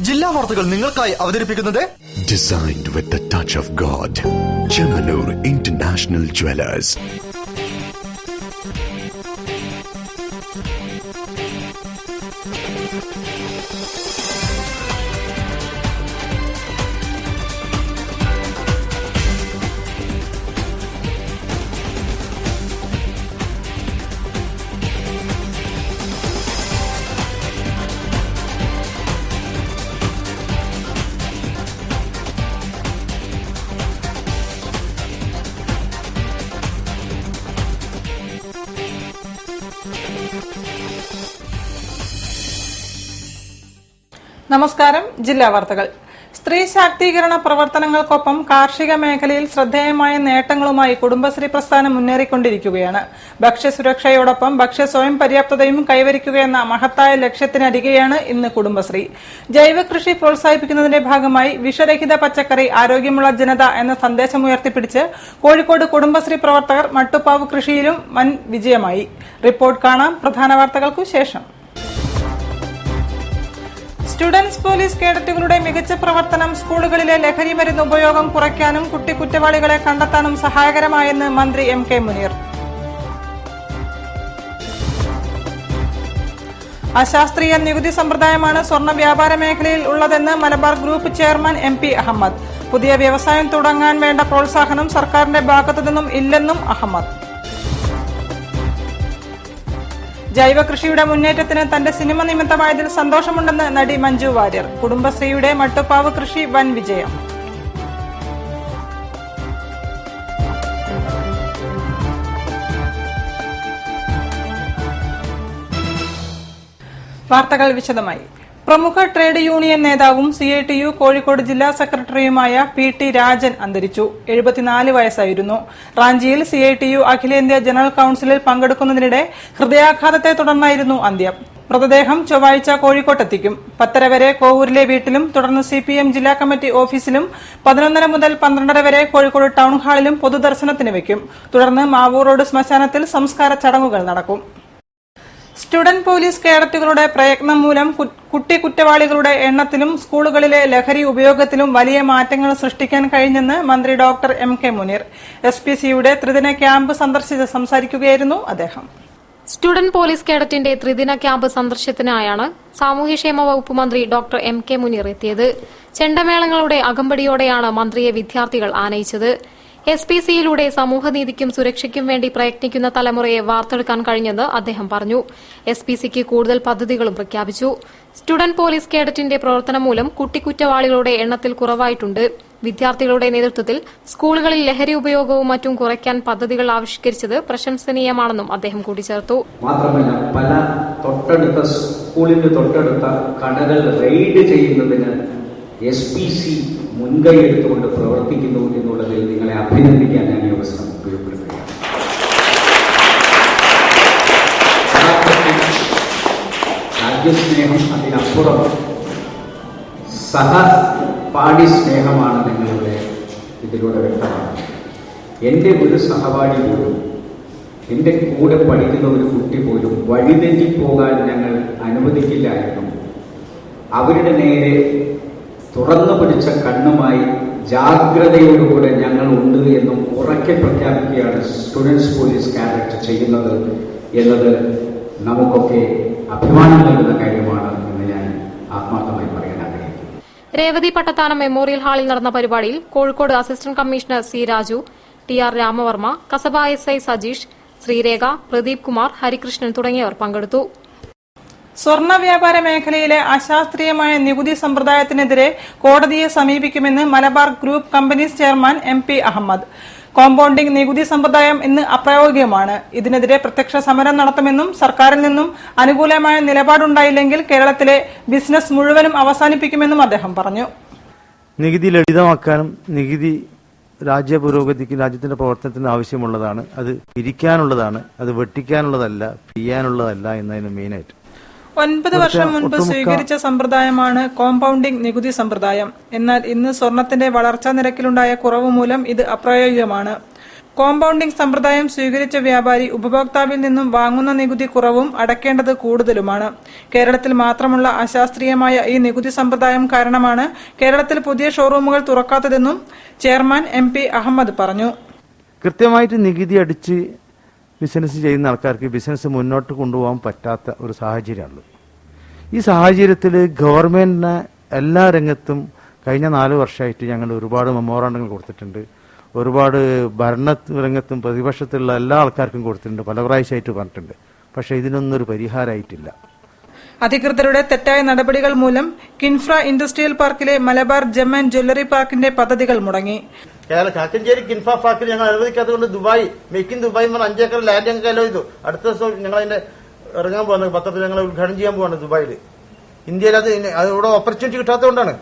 ജില്ലാ വാർത്തകൾ നിങ്ങൾക്കായി അവതരിപ്പിക്കുന്നത് Designed with the touch of God. Chemanur International Jewelers. നമസ്കാരം. ജില്ലാ വാർത്തകൾ. സ്ത്രീ ശാക്തീകരണ പ്രവർത്തനങ്ങൾക്കൊപ്പം കാർഷിക മേഖലയിൽ ശ്രദ്ധേയമായ നേട്ടങ്ങളുമായി കുടുംബശ്രീ പ്രസ്ഥാനം മുന്നേറിക്കൊണ്ടിരിക്കുകയാണ്. ഭക്ഷ്യസുരക്ഷയോടൊപ്പം ഭക്ഷ്യ സ്വയം പര്യാപ്തതയും കൈവരിക്കുകയെന്ന മഹത്തായ ലക്ഷ്യത്തിനരികെയാണ് ഇന്ന് കുടുംബശ്രീ. ജൈവ കൃഷി പ്രോത്സാഹിപ്പിക്കുന്നതിന്റെ ഭാഗമായി വിഷരഹിത പച്ചക്കറി ആരോഗ്യമുള്ള ജനത എന്ന സന്ദേശമുയർത്തിപ്പിടിച്ച് കോഴിക്കോട് കുടുംബശ്രീ പ്രവർത്തകർ മട്ടുപ്പാവ് കൃഷിയിലും വൻ വിജയമായി. റിപ്പോർട്ട് കാണാം പ്രധാന വാർത്തകൾക്കു ശേഷം. സ്റ്റുഡൻസ് പോലീസ് കേഡറ്റുകളുടെ മികച്ച പ്രവർത്തനം സ്കൂളുകളിലെ ലഹരി മരുന്ന് ഉപയോഗം കുറയ്ക്കാനും കുറ്റവാളികളെ കണ്ടെത്താനും സഹായകരമായെന്ന് മന്ത്രി എം.കെ. മുനീർ. അശാസ്ത്രീയ നികുതി സമ്പ്രദായമാണ് സ്വർണ്ണ വ്യാപാര മേഖലയിൽ ഉള്ളതെന്ന് Malabar group chairman M P. Ahmed. പുതിയ വ്യവസായം തുടങ്ങാൻ വേണ്ട പ്രോത്സാഹനം സർക്കാരിന്റെ ഭാഗത്തുനിന്നും ഇല്ലെന്നും അഹമ്മദ്. ജൈവ കൃഷിയുടെ മുന്നേറ്റത്തിന് തന്റെ സിനിമ നിമിത്തമായതിൽ സന്തോഷമുണ്ടെന്ന് നടി മഞ്ജു വാര്യർ. കുടുംബശ്രീയുടെ മട്ടുപ്പാവ് കൃഷി വൻ വിജയം. വാർത്തകൾ വിശദമായി. പ്രമുഖ ട്രേഡ് യൂണിയൻ നേതാവും CITU കോഴിക്കോട് ജില്ലാ സെക്രട്ടറിയുമായ P.T. രാജൻ അന്തരിച്ചു. 74 വയസ്സായിരുന്നു. റാഞ്ചിയിൽ CITU അഖിലേന്ത്യാ ജനറൽ കൌൺസിലിൽ പങ്കെടുക്കുന്നതിനിടെ ഹൃദയാഘാതത്തെ തുടർന്നായിരുന്നു അന്ത്യം. മൃതദേഹം ചൊവ്വാഴ്ച കോഴിക്കോട്ടെത്തിക്കും. 10:30 വരെ കോവൂരിലെ വീട്ടിലും തുടർന്ന് CPM ജില്ലാ കമ്മിറ്റി ഓഫീസിലും 11:30 മുതൽ 12:30 വരെ കോഴിക്കോട് ടൌൺ ഹാളിലും പൊതുദർശനത്തിന് വയ്ക്കും. തുടർന്ന് മാവൂർ റോഡ് ശ്മശാനത്തിൽ സംസ്കാര ചടങ്ങുകൾ നടക്കും. സ്റ്റുഡന്റ് പോലീസ് കേഡറ്റുകളുടെ പ്രയത്നം മൂലം കുറ്റവാളികളുടെ എണ്ണത്തിലും സ്കൂളുകളിലെ ലഹരി ഉപയോഗത്തിലും വലിയ മാറ്റങ്ങൾ സൃഷ്ടിക്കാൻ കഴിഞ്ഞെന്ന് മന്ത്രി ഡോക്ടർ എം.കെ. മുനീർ. SPCയുടെ ത്രിദിന ക്യാമ്പ് സന്ദർശിച്ച് സംസാരിക്കുകയായിരുന്നു അദ്ദേഹം. സ്റ്റുഡന്റ് പോലീസ് കേഡറ്റിന്റെ ത്രിദിന ക്യാമ്പ് സന്ദർശനത്തിനായാണ് സാമൂഹ്യക്ഷേമ വകുപ്പ് മന്ത്രി ഡോക്ടർ എം.കെ. മുനീർ എത്തിയത്. ചെണ്ടമേളങ്ങളുടെ അകമ്പടിയോടെയാണ് മന്ത്രിയെ വിദ്യാർത്ഥികൾ ആനയിച്ചത്. SPCയിലൂടെ സമൂഹനീതിക്കും സുരക്ഷയ്ക്കും വേണ്ടി പ്രയത്നിക്കുന്ന തലമുറയെ വാർത്തെടുക്കാൻ കഴിഞ്ഞെന്ന് അദ്ദേഹം പറഞ്ഞു. SPCക്ക് കൂടുതൽ പദ്ധതികളും പ്രഖ്യാപിച്ചു. സ്റ്റുഡന്റ് പോലീസ് കേഡറ്റിന്റെ പ്രവർത്തനം മൂലം കുറ്റവാളികളുടെ എണ്ണത്തിൽ കുറവായിട്ടുണ്ട്. വിദ്യാർത്ഥികളുടെ നേതൃത്വത്തിൽ സ്കൂളുകളിൽ ലഹരി ഉപയോഗവും മറ്റും കുറയ്ക്കാൻ പദ്ധതികൾ ആവിഷ്കരിച്ചത് പ്രശംസനീയമാണെന്നും അദ്ദേഹം കൂട്ടിച്ചേർത്തു. മാത്രമല്ല പല തൊട്ടടുത്ത സ്കൂളിന് തൊട്ടടുത്ത കടകൾ റെയ്ഡ് ചെയ്യുന്നതിന് SPC മുൻകൈ എടുത്തുകൊണ്ട് പ്രവർത്തിക്കുന്നു എന്നുള്ളതിൽ നിങ്ങളെ അഭിനന്ദിക്കാൻ ഞാൻ ഈ അവസരം ഉപയോഗപ്പെടുത്തുകയാണ്. രാജ്യസ്നേഹം അതിനപ്പുറം സഹപാഠി സ്നേഹമാണ് നിങ്ങളുടെ ഇതിലൂടെ വ്യക്തമാണ്. എൻ്റെ ഒരു സഹപാഠി പോലും, എൻ്റെ കൂടെ പഠിക്കുന്ന ഒരു കുട്ടി പോലും വഴിതെറ്റിപ്പോകാൻ ഞങ്ങൾ അനുവദിക്കില്ലായിരുന്നു. അവരുടെ നേരെ തുറന്നു പിടിച്ച കണ്ണുമായി ജാഗ്രതയോടുകൂടെ ഞങ്ങൾ ഉണ്ട് എന്നും ഉറക്കെ പ്രഖ്യാപിക്കുകയാണ് സ്റ്റുഡൻസ് പോലീസ് കാഡറ്റ് ചെയ്യുന്നത് എന്നത് നമുക്കൊക്കെ അഭിമാനം നൽകുന്ന കാര്യമാണ് എന്ന് ഞാൻ ആത്മാർത്ഥമായി പറയാൻ ആഗ്രഹിക്കുന്നു. രേവതി പട്ടത്താനം മെമ്മോറിയൽ ഹാളിൽ നടന്ന പരിപാടിയിൽ Kozhikode assistant commissioner C. Raju, TR Ramavarma, Kasaba SI Sajeesh, Sreerekha, Pradeep Kumar, Harikrishnan തുടങ്ങിയവർ പങ്കെടുത്തു. സ്വർണ്ണ വ്യാപാര മേഖലയിലെ അശാസ്ത്രീയമായ നികുതി സമ്പ്രദായത്തിനെതിരെ കോടതിയെ സമീപിക്കുമെന്ന് Malabar group companies chairman M P. Ahmed. Compounding നികുതി സമ്പ്രദായം ഇന്ന് അപ്രായോഗികമാണ്. ഇതിനെതിരെ പ്രത്യക്ഷ സമരം നടത്തുമെന്നും സർക്കാരിൽ നിന്നും അനുകൂലമായ നിലപാടുണ്ടായില്ലെങ്കിൽ കേരളത്തിലെ ബിസിനസ് മുഴുവനും അവസാനിപ്പിക്കുമെന്നും അദ്ദേഹം പറഞ്ഞു. നികുതി ലളിതമാക്കാനും നികുതി രാജ്യ പുരോഗതിക്ക് രാജ്യത്തിന്റെ പ്രവർത്തനത്തിന് ആവശ്യമുള്ളതാണ്. അത് പിരിക്കാനുള്ളതാണ്, അത് വെട്ടിക്കാനുള്ളതല്ല, പിരിയാനുള്ളതല്ല എന്നതിന് മെയിനായിട്ട് 9 വർഷം മുൻപ് സ്വീകരിച്ച സമ്പ്രദായമാണ് കോമ്പൌണ്ടിംഗ് നികുതി സമ്പ്രദായം. എന്നാൽ ഇന്ന് സ്വർണത്തിന്റെ വളർച്ചാ നിരക്കിലുണ്ടായ കുറവ് മൂലം ഇത് അപ്രായോഗികമാണ്. കോമ്പൌണ്ടിംഗ് സമ്പ്രദായം സ്വീകരിച്ച വ്യാപാരി ഉപഭോക്താവിൽ നിന്നും വാങ്ങുന്ന നികുതി കുറവും അടയ്ക്കേണ്ടത് കൂടുതലുമാണ്. കേരളത്തിൽ മാത്രമുള്ള അശാസ്ത്രീയമായ ഈ നികുതി സമ്പ്രദായം കാരണമാണ് കേരളത്തിൽ പുതിയ ഷോറൂമുകൾ തുറക്കാത്തതെന്നും ചെയർമാൻ MP അഹമ്മദ് പറഞ്ഞു. കൃത്യമായിട്ട് നികുതി അടിച്ച് ബിസിനസ് ചെയ്യുന്ന ആൾക്കാർക്ക് ബിസിനസ് മുന്നോട്ട് കൊണ്ടുപോകാൻ പറ്റാത്ത ഒരു സാഹചര്യമാണുള്ളത്. ഈ സാഹചര്യത്തിൽ ഗവൺമെന്റിന് എല്ലാ രംഗത്തും കഴിഞ്ഞ 4 വർഷമായിട്ട് ഞങ്ങൾ ഒരുപാട് മെമ്മോറാണ്ടങ്ങൾ കൊടുത്തിട്ടുണ്ട്. ഒരുപാട് ഭരണ രംഗത്തും പ്രതിപക്ഷത്തുള്ള എല്ലാ ആൾക്കാർക്കും കൊടുത്തിട്ടുണ്ട്, പല പ്രാവശ്യമായിട്ട് പറഞ്ഞിട്ടുണ്ട്. പക്ഷെ ഇതിനൊന്നും ഒരു പരിഹാരമായിട്ടില്ല. അധികൃതരുടെ തെറ്റായ നടപടികൾ മൂലം കിൻഫ്ര ഇൻഡസ്ട്രിയൽ പാർക്കിലെ മലബാർ ജെം ആൻഡ് ജ്വല്ലറി പാർക്കിന്റെ പദ്ധതികൾ മുടങ്ങി. കാക്കഞ്ചേരി കിൻഫ്ര പാർക്കിൽ ഞങ്ങൾ അനുവദിക്കാത്തതുകൊണ്ട് Dubai make in Dubai 5 acre land ഞങ്ങൾക്ക് അലോ ചെയ്തു. അടുത്ത ദിവസം ഞങ്ങൾ അതിന്റെ ഇറങ്ങാൻ പോകുന്നത് പത്രത്തിൽ ഞങ്ങൾ ഉദ്ഘാടനം ചെയ്യാൻ പോവാണ് ദുബായിൽ. ഇന്ത്യയിൽ അത് ഇവിടെ ഓപ്പർച്യൂണിറ്റി കിട്ടാത്തതുകൊണ്ടാണ്.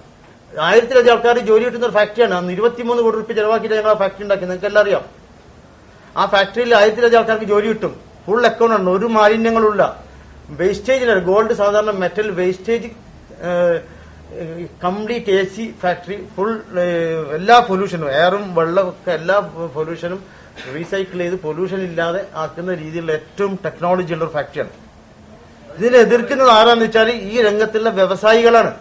1000-ലധികം ആൾക്കാർ ജോലി കിട്ടുന്ന ഒരു ഫാക്ടറിയാണ്. അന്ന് 23 കോടി രൂപ ചെലവാക്കിയിട്ട് ഞങ്ങൾ ആ ഫാക്ടറി ഉണ്ടാക്കി. നിങ്ങൾക്ക് എല്ലാം അറിയാം. ആ ഫാക്ടറിയിൽ 1000-ലധികം ആൾക്കാർക്ക് ജോലി കിട്ടും. ഫുൾ അക്കൗണ്ട് ആണ്, ഒരു മാലിന്യങ്ങളുമില്ല. വേസ്റ്റേജിലാണ് ഗോൾഡ് സാധാരണ metal wastage complete AC factory. Full എല്ലാ പൊല്യൂഷനും എയറും വെള്ളവും ഒക്കെ എല്ലാ പൊല്യൂഷനും റീസൈക്കിൾ ചെയ്ത് പൊല്യൂഷൻ ഇല്ലാതെ ആക്കുന്ന രീതിയിലുള്ള ഏറ്റവും ടെക്നോളജി ഉള്ള ഒരു ഫാക്ടറിയാണ്. ഇതിനെ എതിർക്കുന്നത് ആരാന്ന് വെച്ചാൽ ഈ രംഗത്തുള്ള വ്യവസായികളാണ്.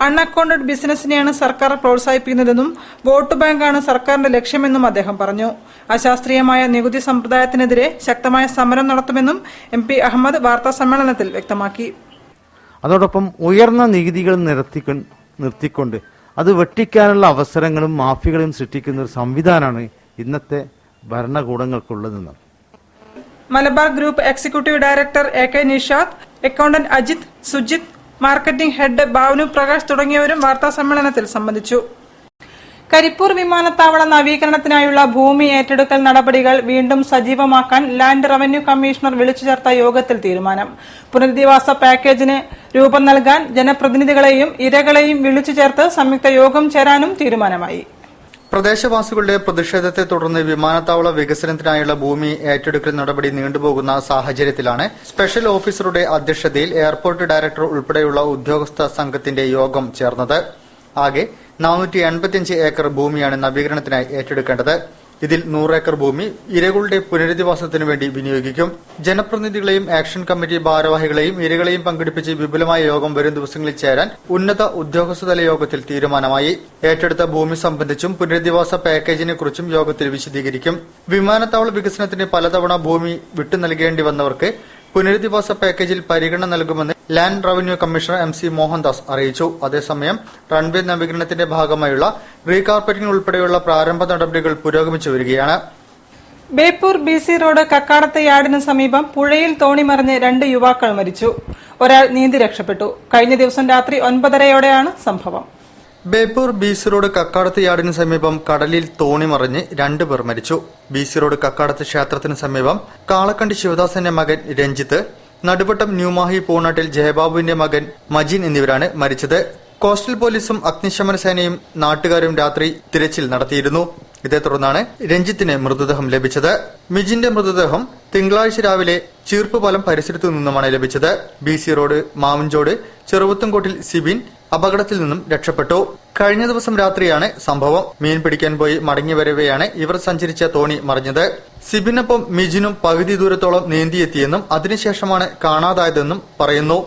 അൺഅക്കൗണ്ടഡ് ബിസിനസിനെയാണ് സർക്കാർ പ്രോത്സാഹിപ്പിക്കുന്നതെന്നും വോട്ട് ബാങ്കാണ് സർക്കാരിന്റെ ലക്ഷ്യമെന്നും അദ്ദേഹം പറഞ്ഞു. അശാസ്ത്രീയമായ നികുതി സമ്പ്രദായത്തിനെതിരെ ശക്തമായ സമരം നടത്തുമെന്നും MP അഹമ്മദ് വാർത്താ സമ്മേളനത്തിൽ വ്യക്തമാക്കി. അതോടൊപ്പം ഉയർന്ന നികുതികൾ നിർത്തിക്കൊണ്ട് അത് വെട്ടിക്കാനുള്ള അവസരങ്ങളും മാഫിയകളും സൃഷ്ടിക്കുന്ന ഒരു സംവിധാനമാണ് ഇന്നത്തെ ഭരണകൂടങ്ങൾക്കുള്ളതെന്ന് Malabar group executive director AK Nishad, accountant Ajith, Sujith, marketing head Bhavanu Prakash തുടങ്ങിയവരും വാർത്താ സമ്മേളനത്തിൽ സംബന്ധിച്ചു. കരിപ്പൂർ വിമാനത്താവള നവീകരണത്തിനായുള്ള ഭൂമി ഏറ്റെടുക്കൽ നടപടികൾ വീണ്ടും സജീവമാക്കാൻ ലാൻഡ് റവന്യൂ കമ്മീഷണർ വിളിച്ചു ചേർത്ത യോഗത്തിൽ തീരുമാനം. പുനരധിവാസ പാക്കേജിന് രൂപം നൽകാൻ ജനപ്രതിനിധികളെയും ഇരകളെയും വിളിച്ചു ചേർത്ത് സംയുക്ത യോഗം ചേരാനും തീരുമാനമായി. പ്രദേശവാസികളുടെ പ്രതിഷേധത്തെ തുടർന്ന് വിമാനത്താവള വികസനത്തിനായുള്ള ഭൂമി ഏറ്റെടുക്കൽ നടപടി നീണ്ടുപോകുന്ന സാഹചര്യത്തിലാണ് സ്പെഷ്യൽ ഓഫീസറുടെ അധ്യക്ഷതയിൽ എയർപോർട്ട് ഡയറക്ടർ ഉൾപ്പെടെയുള്ള ഉദ്യോഗസ്ഥ സംഘത്തിന്റെ യോഗം ചേർന്നത്. ആകെ 485 ഏക്കർ ഭൂമിയാണ് നവീകരണത്തിനായി ഏറ്റെടുക്കേണ്ടത്. ഇതിൽ 100 ഏക്കർ ഭൂമി ഇരകളുടെ പുനരധിവാസത്തിനു വേണ്ടി വിനിയോഗിക്കും. ജനപ്രതിനിധികളെയും ആക്ഷൻ കമ്മിറ്റി ഭാരവാഹികളെയും ഇരകളെയും പങ്കെടുപ്പിച്ച് വിപുലമായ യോഗം വരും ദിവസങ്ങളിൽ ചേരാൻ ഉന്നത ഉദ്യോഗസ്ഥതല യോഗത്തിൽ തീരുമാനമായി. ഏറ്റെടുത്ത ഭൂമി സംബന്ധിച്ചും പുനരധിവാസ പാക്കേജിനെ കുറിച്ചും യോഗത്തിൽ വിശദീകരിക്കും. വിമാനത്താവള വികസനത്തിന് പലതവണ ഭൂമി വിട്ടു നൽകേണ്ടി വന്നവർക്ക് പുനരധിവാസ പാക്കേജിൽ പരിഗണന നൽകുമെന്ന് land revenue commissioner MC Mohandas അറിയിച്ചു. അതേസമയം റൺവേ നവീകരണത്തിന്റെ ഭാഗമായുള്ള റീകാർപ്പറ്റിംഗ് ഉൾപ്പെടെയുള്ള പ്രാരംഭ നടപടികൾ പുരോഗമിച്ചു വരികയാണ്. ബേപ്പൂർ BC റോഡ് കക്കാടത്ത് യാർഡിന് സമീപം പുഴയിൽ തോണി മറിഞ്ഞ് 2 യുവാക്കൾ മരിച്ചു. ഒരാൾ നീന്തി രക്ഷപ്പെട്ടു. കഴിഞ്ഞ ദിവസം രാത്രി 9:30യോടെയാണ് സംഭവം. ബേപ്പൂർ BC റോഡ് കക്കാടത്ത് യാർഡിന് സമീപം കടലിൽ തോണി മറിഞ്ഞ് 2 പേർ മരിച്ചു. BC റോഡ് കക്കാടത്ത് ക്ഷേത്രത്തിന് സമീപം കാളക്കണ്ടി ശിവദാസന്റെ മകൻ രഞ്ജിത്ത്, നടുവട്ടം ന്യൂമാഹി പൂണാട്ടിൽ ജയബാബുവിന്റെ മകൻ മജിൻ എന്നിവരാണ് മരിച്ചത്. കോസ്റ്റൽ പോലീസും അഗ്നിശമന സേനയും നാട്ടുകാരും രാത്രി തിരച്ചിൽ നടത്തിയിരുന്നു. ഇതേ തുടർന്നാണ് രഞ്ജിത്തിന് മൃതദേഹം ലഭിച്ചത്. മിജിന്റെ മൃതദേഹം തിങ്കളാഴ്ച രാവിലെ ചീർപ്പുപാലം പരിസരത്തു നിന്നുമാണ് ലഭിച്ചത്. BC റോഡ് മാവുംചോട് ചെറുവത്തുംകോട്ടിൽ സിബിൻ അപകടത്തിൽ നിന്നും രക്ഷപ്പെട്ടു. കഴിഞ്ഞ ദിവസം രാത്രിയാണ് സംഭവം. മീൻ പിടിക്കാൻ പോയി മടങ്ങി വരവെയാണ് ഇവർ സഞ്ചരിച്ച തോണി മറിഞ്ഞത്. സിബിനൊപ്പം മിജിനും പകുതി ദൂരത്തോളം നീന്തിയെത്തിയെന്നും അതിനുശേഷമാണ് കാണാതായതെന്നും പറയുന്നു.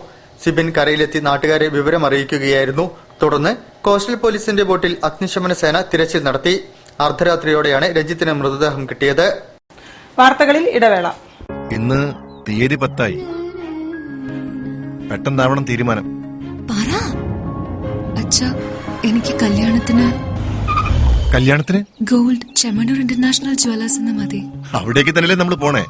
സിബിൻ കരയിലെത്തി നാട്ടുകാരെ വിവരമറിയിക്കുകയായിരുന്നു. തുടർന്ന് കോസ്റ്റൽ പോലീസിന്റെ ബോട്ടിൽ അഗ്നിശമന സേന തിരച്ചിൽ നടത്തി. അർദ്ധരാത്രിയോടെയാണ് രഞ്ജിത്തിന് മൃതദേഹം കിട്ടിയത്. വാർത്തകളിൽ ഇടവേള. ഇന്ന് തീയതി 10 പെട്ടെന്നാവണം തീരുമാനം. എനിക്ക് കല്യാണത്തിന് ഗോൾഡ് ചെമ്മണ്ണൂർ ഇന്റർനാഷണൽ ജ്വല്ലേഴ്സ് എന്ന് മതി. അവിടേക്ക് തന്നെയല്ലേ നമ്മൾ പോണേ.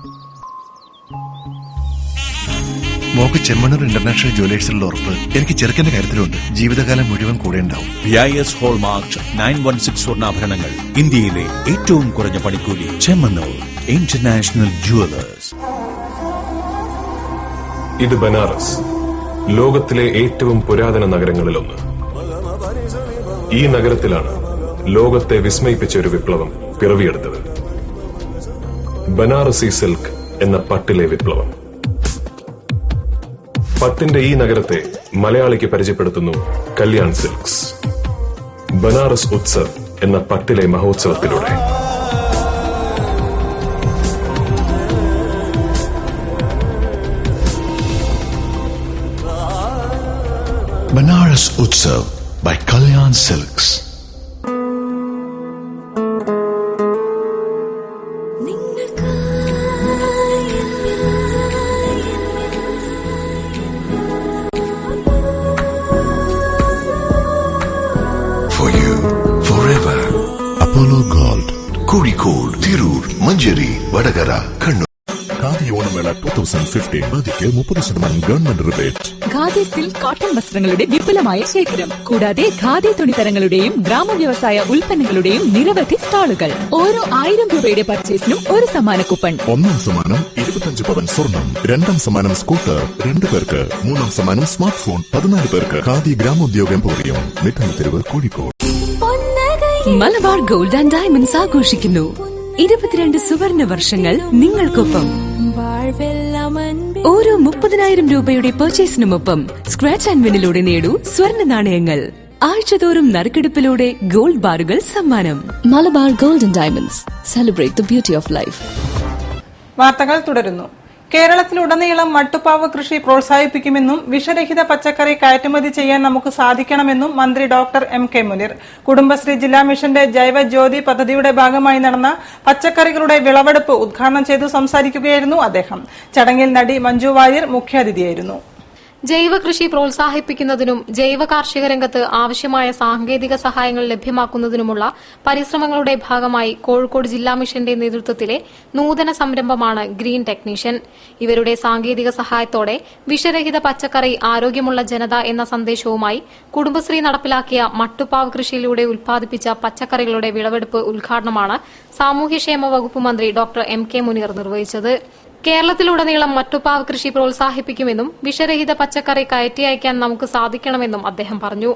മോക്ക് ചെമ്മണ്ണൂർ ഇന്റർനാഷണൽ ജ്വല്ലേഴ്സിലുള്ള ഉറപ്പ് എനിക്ക് ചെറുക്കന്റെ കാര്യത്തിലുണ്ട്. ജീവിതകാലം മുഴുവൻ കൂടെ ഉണ്ടാവും. BIS ഹോൾമാർക്ക് 916 സ്വർണ്ണാഭരണങ്ങൾ, ഇന്ത്യയിലെ ഏറ്റവും കുറഞ്ഞ പണിക്കൂലി. Chemmanur international Jewellers. ഇത് ബനാറസ്, ലോകത്തിലെ ഏറ്റവും പുരാതന നഗരങ്ങളിലൊന്ന്. ഈ നഗരത്തിലാണ് ലോകത്തെ വിസ്മയിപ്പിച്ച ഒരു വിപ്ലവം പിറവിയെടുത്തത്. ബനാറസി സിൽക്ക് എന്ന പട്ടിലെ വിപ്ലവം. പട്ടിന്റെ ഈ നഗരത്തെ മലയാളിക്ക് പരിചയപ്പെടുത്തുന്നു കല്യാൺ സിൽക്സ്. ബനാറസ് ഉത്സവ് എന്ന പട്ടിലെ മഹോത്സവത്തിലൂടെ Banaras Utsav by Kalyan Silks. For you, forever. Apollo Gold. Kozhikode, Tirur, Manjeri, Vadagara, Kannur. Khadi ഓണമേള 2015 ഖാദിക്ക് 30% government rebate. Khadi silk cotton വസ്ത്രങ്ങളുടെ വിപുലമായ ശേഖരം, കൂടാതെ ഖാദി തുണിത്തരങ്ങളുടെയും ഗ്രാമവ്യവസായ ഉൽപ്പന്നങ്ങളുടെയും നിരവധി സ്റ്റാളുകൾ. ഓരോ 1000 രൂപയുടെ പർച്ചേസിനും ഒരു സമ്മാന കൂപ്പൺ. ഒന്നാം സമ്മാനം 25 പവൻ സ്വർണം, രണ്ടാം സമ്മാനം സ്കൂട്ടർ 2 പേർക്ക്, മൂന്നാം സമ്മാനം സ്മാർട്ട് ഫോൺ 14 പേർക്ക്. ഖാദി ഗ്രാമോദ്യോഗം പോറിയും മിഠായിത്തെരുവ്, Kozhikode. Malabar gold and diamonds ആഘോഷിക്കുന്നു 22 സുവർണ വർഷങ്ങൾ നിങ്ങൾക്കൊപ്പം. ഓരോ 30,000 രൂപയുടെ പർച്ചേസിനുമൊപ്പം സ്ക്രാച്ച് ആൻഡ് വിന്നിലൂടെ നേടൂ സ്വർണ്ണ നാണയങ്ങൾ. ആഴ്ചതോറും നറുക്കെടുപ്പിലൂടെ ഗോൾഡ് ബാറുകൾ സമ്മാനം. Malabar gold and diamonds, celebrate the beauty of life. വാർത്തകൾ തുടരുന്നു. കേരളത്തിലുടനീളം മട്ടുപ്പാവ് കൃഷി പ്രോത്സാഹിപ്പിക്കുമെന്നും വിഷരഹിത പച്ചക്കറി കയറ്റുമതി ചെയ്യാൻ നമുക്ക് സാധിക്കണമെന്നും മന്ത്രി ഡോക്ടർ എം.കെ. മുനീർ കുടുംബശ്രീ ജില്ലാ മിഷന്റെ ജൈവ ജ്യോതി പദ്ധതിയുടെ ഭാഗമായി നടന്ന പച്ചക്കറികളുടെ വിളവെടുപ്പ് ഉദ്ഘാടനം ചെയ്തു സംസാരിക്കുകയായിരുന്നു അദ്ദേഹം. ചടങ്ങിൽ നടി മഞ്ജു വാര്യർ മുഖ്യാതിഥിയായിരുന്നു. ജൈവ കൃഷി പ്രോത്സാഹിപ്പിക്കുന്നതിനും ജൈവ കാർഷിക രംഗത്ത് ആവശ്യമായ സാങ്കേതിക സഹായങ്ങൾ ലഭ്യമാക്കുന്നതിനുമുള്ള പരിശ്രമങ്ങളുടെ ഭാഗമായി കോഴിക്കോട് ജില്ലാ മിഷന്റെ നേതൃത്വത്തിലെ നൂതന സംരംഭമാണ് ഗ്രീൻ ടെക്നീഷ്യൻ. ഇവരുടെ സാങ്കേതിക സഹായത്തോടെ വിഷരഹിത പച്ചക്കറി, ആരോഗ്യമുള്ള ജനത എന്ന സന്ദേശവുമായി കുടുംബശ്രീ നടപ്പിലാക്കിയ മട്ടുപ്പാവ് കൃഷിയിലൂടെ ഉൽപ്പാദിപ്പിച്ച പച്ചക്കറികളുടെ വിളവെടുപ്പ് ഉദ്ഘാടനമാണ് സാമൂഹ്യക്ഷേമ വകുപ്പ് മന്ത്രി ഡോക്ടർ എം.കെ. മുനീർ നിർവഹിച്ചത്. കേരളത്തിലുടനീളം മട്ടുപ്പാവ് കൃഷി പ്രോത്സാഹിപ്പിക്കുമെന്നും വിഷരഹിത പച്ചക്കറി കയറ്റി അയക്കാൻ നമുക്ക് സാധിക്കണമെന്നും അദ്ദേഹം പറഞ്ഞു.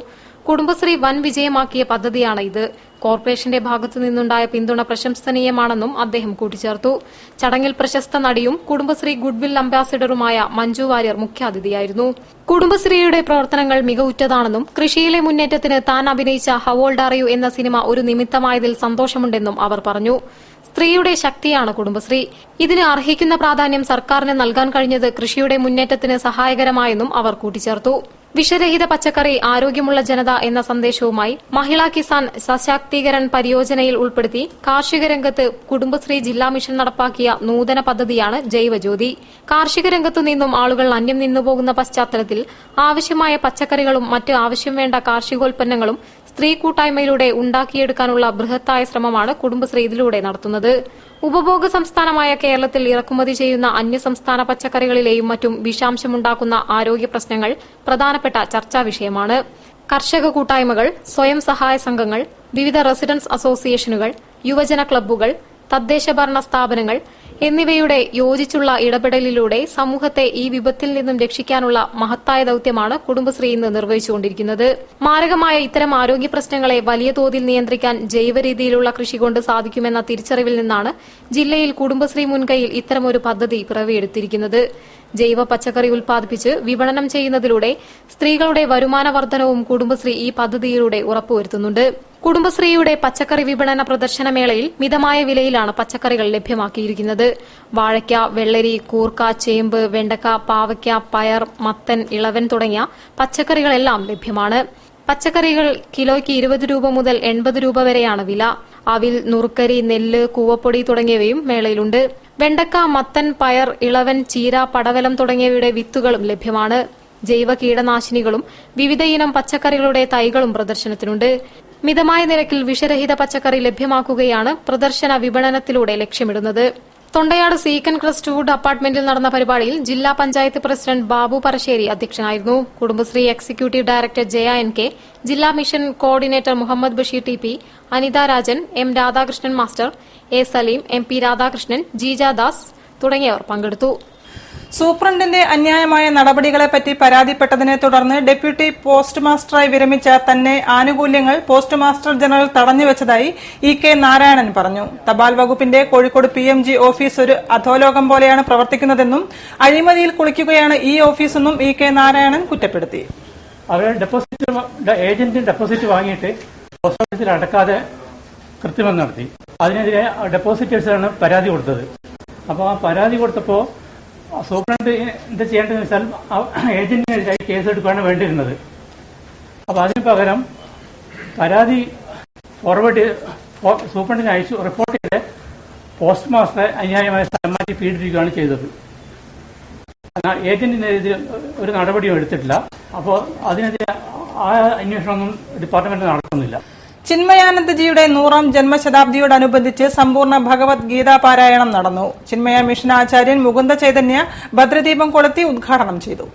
കുടുംബശ്രീ വൻ വിജയമാക്കിയ പദ്ധതിയാണ് ഇത്. കോർപ്പറേഷന്റെ ഭാഗത്തു നിന്നുണ്ടായ പിന്തുണ പ്രശംസനീയമാണെന്നും അദ്ദേഹം കൂട്ടിച്ചേർത്തു. ചടങ്ങിൽ പ്രശസ്ത നടിയും കുടുംബശ്രീ ഗുഡ്വിൽ അംബാസിഡറുമായ മഞ്ജു വാര്യർ മുഖ്യാതിഥിയായിരുന്നു. കുടുംബശ്രീയുടെ പ്രവർത്തനങ്ങൾ മികവുറ്റതാണെന്നും കൃഷിയിലെ മുന്നേറ്റത്തിന് താൻ അഭിനയിച്ച ഹൗ ഓൾഡ് ആർ യു എന്ന സിനിമ ഒരു നിമിത്തമായതിൽ സന്തോഷമുണ്ടെന്നും അവർ പറഞ്ഞു. സ്ത്രീയുടെ ശക്തിയാണ് കുടുംബശ്രീ. ഇതിന് അർഹിക്കുന്ന പ്രാധാന്യം സർക്കാരിന് നൽകാൻ കഴിഞ്ഞത് കൃഷിയുടെ മുന്നേറ്റത്തിന് സഹായകരമായെന്നും അവർ കൂട്ടിച്ചേർത്തു. വിഷരഹിത പച്ചക്കറി, ആരോഗ്യമുള്ള ജനത എന്ന സന്ദേശവുമായി മഹിളാ കിസാൻ സശാക്തീകരൺ പരിയോജനയിൽ ഉൾപ്പെടുത്തി കാർഷിക രംഗത്ത് കുടുംബശ്രീ ജില്ലാ മിഷൻ നടപ്പാക്കിയ നൂതന പദ്ധതിയാണ് ജൈവജ്യോതി. കാർഷിക രംഗത്തു നിന്നും ആളുകൾ അന്യം നിന്നുപോകുന്ന പശ്ചാത്തലത്തിൽ ആവശ്യമായ പച്ചക്കറികളും മറ്റ് ആവശ്യം വേണ്ട കാർഷികോൽപ്പന്നങ്ങളും സ്ത്രീ കൂട്ടായ്മയിലൂടെ ഉണ്ടാക്കിയെടുക്കാനുള്ള ബൃഹത്തായ ശ്രമമാണ് കുടുംബശ്രീ ഇതിലൂടെ നടത്തുന്നത്. ഉപഭോഗ സംസ്ഥാനമായ കേരളത്തിൽ ഇറക്കുമതി ചെയ്യുന്ന അന്യസംസ്ഥാന പച്ചക്കറികളിലെയും മറ്റും വിഷാംശമുണ്ടാക്കുന്ന ആരോഗ്യ പ്രശ്നങ്ങൾ പ്രധാനപ്പെട്ട ചർച്ചാ വിഷയമാണ്. കർഷക കൂട്ടായ്മകൾ, സ്വയം സഹായ സംഘങ്ങൾ, വിവിധ റെസിഡൻസ് അസോസിയേഷനുകൾ, യുവജന ക്ലബ്ബുകൾ, തദ്ദേശഭരണ സ്ഥാപനങ്ങൾ എന്നിവയുടെ യോജിച്ചുള്ള ഇടപെടലിലൂടെ സമൂഹത്തെ ഈ വിപത്തിൽ നിന്നും രക്ഷിക്കാനുള്ള മഹത്തായ ദൌത്യമാണ് കുടുംബശ്രീ ഇന്ന് നിർവഹിച്ചുകൊണ്ടിരിക്കുന്നത്. മാരകമായ ഇത്തരം ആരോഗ്യ പ്രശ്നങ്ങളെ വലിയ തോതിൽ നിയന്ത്രിക്കാൻ ജൈവ രീതിയിലുള്ള കൃഷി കൊണ്ട് സാധിക്കുമെന്ന തിരിച്ചറിവിൽ നിന്നാണ് ജില്ലയിൽ കുടുംബശ്രീ മുൻകൈയിൽ ഇത്തരമൊരു പദ്ധതി പിറവിയെടുത്തിരിക്കുന്നത്. ജൈവ പച്ചക്കറി ഉൽപ്പാദിപ്പിച്ച് വിപണനം ചെയ്യുന്നതിലൂടെ സ്ത്രീകളുടെ വരുമാന വർധനവും കുടുംബശ്രീ ഈ പദ്ധതിയിലൂടെ ഉറപ്പുവരുത്തുന്നുണ്ട്. കുടുംബശ്രീയുടെ പച്ചക്കറി വിപണന പ്രദർശനമേളയിൽ മിതമായ വിലയിലാണ് പച്ചക്കറികൾ ലഭ്യമാക്കിയിരിക്കുന്നത്. വാഴയ്ക്ക, വെള്ളരി, കൂർക്ക, ചേമ്പ്, വെണ്ടക്ക, പാവയ്ക്ക, പയർ, മത്തൻ, ഇളവൻ തുടങ്ങിയ പച്ചക്കറികളെല്ലാം ലഭ്യമാണ്. പച്ചക്കറികൾ കിലോയ്ക്ക് 20 രൂപ മുതൽ 80 രൂപ വരെയാണ് വില. അവിൽ, നുറുക്കരി, നെല്ല്, കൂവപ്പൊടി തുടങ്ങിയവയും മേളയിലുണ്ട്. വെണ്ടക്ക, മത്തൻ, പയർ, ഇളവൻ, ചീര, പടവലം തുടങ്ങിയവയുടെ വിത്തുകളും ലഭ്യമാണ്. ജൈവ കീടനാശിനികളും വിവിധ ഇനം പച്ചക്കറികളുടെ തൈകളും പ്രദർശനത്തിനുണ്ട്. മിതമായ നിരക്കിൽ വിഷരഹിത പച്ചക്കറി ലഭ്യമാക്കുകയാണ് പ്രദർശന വിപണനത്തിലൂടെ ലക്ഷ്യമിടുന്നത്. തൊണ്ടയാട് സീക്കൻ ക്രസ്റ്റ് വുഡ് അപ്പാർട്ട്മെന്റിൽ നടന്ന പരിപാടിയിൽ ജില്ലാ പഞ്ചായത്ത് പ്രസിഡന്റ് ബാബു പറശ്ശേരി അധ്യക്ഷനായിരുന്നു. Kudumbashree executive director Jaya NK, ജില്ലാ mission coordinator Muhammad Basheer TP, Anitha Rajan, M Radhakrishnan master, A Saleem, MP Radhakrishnan, Jeeja Das തുടങ്ങിയവർ പങ്കെടുത്തു. സൂപ്രണ്ടിന്റെ അന്യായമായ നടപടികളെപ്പറ്റി പരാതിപ്പെട്ടതിനെ തുടർന്ന് ഡെപ്യൂട്ടി പോസ്റ്റ് മാസ്റ്ററായി വിരമിച്ച തന്നെ ആനുകൂല്യങ്ങൾ പോസ്റ്റ് മാസ്റ്റർ ജനറൽ തടഞ്ഞുവച്ചതായി E.K. നാരായണൻ പറഞ്ഞു. തപാൽ വകുപ്പിന്റെ കോഴിക്കോട് PMG ഓഫീസ് ഒരു അധോലോകം പോലെയാണ് പ്രവർത്തിക്കുന്നതെന്നും അഴിമതിയിൽ കുളിക്കുകയാണ് ഈ ഓഫീസെന്നും E.K. നാരായണൻ കുറ്റപ്പെടുത്തി. അവർ ഏജന്റ് ഡെപ്പോസിറ്റ് വാങ്ങിയിട്ട് പോസ്റ്റ് ഓഫീസിൽ അടക്കാതെ കൃത്രിമം നടത്തി. അതിനെതിരെ ഡെപ്പോസിറ്റേഴ്സാണ് പരാതി കൊടുത്തത്. അപ്പോൾ ആ പരാതി കൊടുത്തപ്പോൾ സൂപ്രണ്ട് എന്താ ചെയ്യേണ്ടതെന്ന് വെച്ചാൽ ഏജന്റിനെതിരായി കേസ് എടുക്കുകയാണ് വേണ്ടിയിരുന്നത്. അപ്പോൾ അതിന് പകരം പരാതി ഫോർവേഡ് സൂപ്രണ്ടിന് അയച്ചു റിപ്പോർട്ട് ചെയ്ത് പോസ്റ്റ് മാസ്റ്റർ അന്യായമായ സ്ഥലം മാറ്റി പീഡിപ്പിക്കുകയാണ് ചെയ്തത്. ഏജന്റിനെതിരെ ഒരു നടപടിയും എടുത്തിട്ടില്ല. അപ്പോൾ അതിനെതിരെ ആ അന്വേഷണമൊന്നും ഡിപ്പാർട്ട്മെന്റ് നടത്തുന്നില്ല. ചിന്മയാനന്ദജിയുടെ 100ാം ജന്മശതാബ്ദിയോടനുബന്ധിച്ച് സമ്പൂർണ്ണ ഭഗവത്ഗീതാ പാരായണം നടന്നു. ചിന്മയ മിഷൻ ആചാര്യൻ മുകുന്ദ ചൈതന്യ ഭദ്രദീപം കൊളുത്തി ഉദ്ഘാടനം ചെയ്തു.